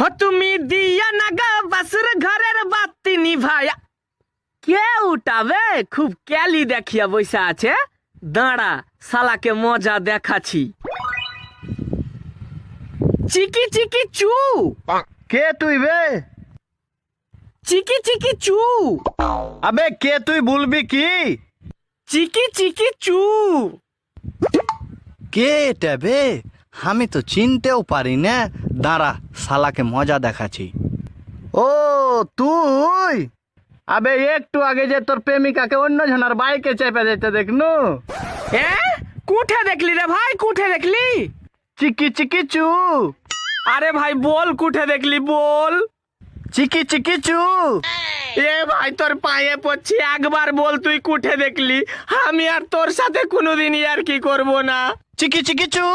हो তুমি দিয়া না গা বাসুর ঘরের বাতি নিভায়া। কে উঠাবে? খুব ক্যালি দেখিয়া বসে আছে। দাঁড়া, শালাকে মজা দেখাচ্ছি। চিকি চিকি চু। কে তুই বে? চিকি চিকি চু। আবে কে তুই বলবি কি? চিকি চিকি চু। কে এটা বে? আমি তো চিনতেও পারি না। দাঁড়া, শালাকে মজা দেখাচ্ছি। ও তুই? আবে একটু আগে যে তোর প্রেমিকাকে অন্য জনের বাইকে চেপে যেতে দেখনু। এ কুঠে দেখলি রে ভাই, কুঠে দেখলি? চিকি চিকি চু। আরে ভাই বল, কুঠে দেখলি বল। চিকি চিকি চু। এ ভাই তোর পায়ে পড়ছি, একবার বল তুই কুঠে দেখলি। আমি আর তোর সাথে কোনোদিনই আর কি করব না। চিকি চিকি চু।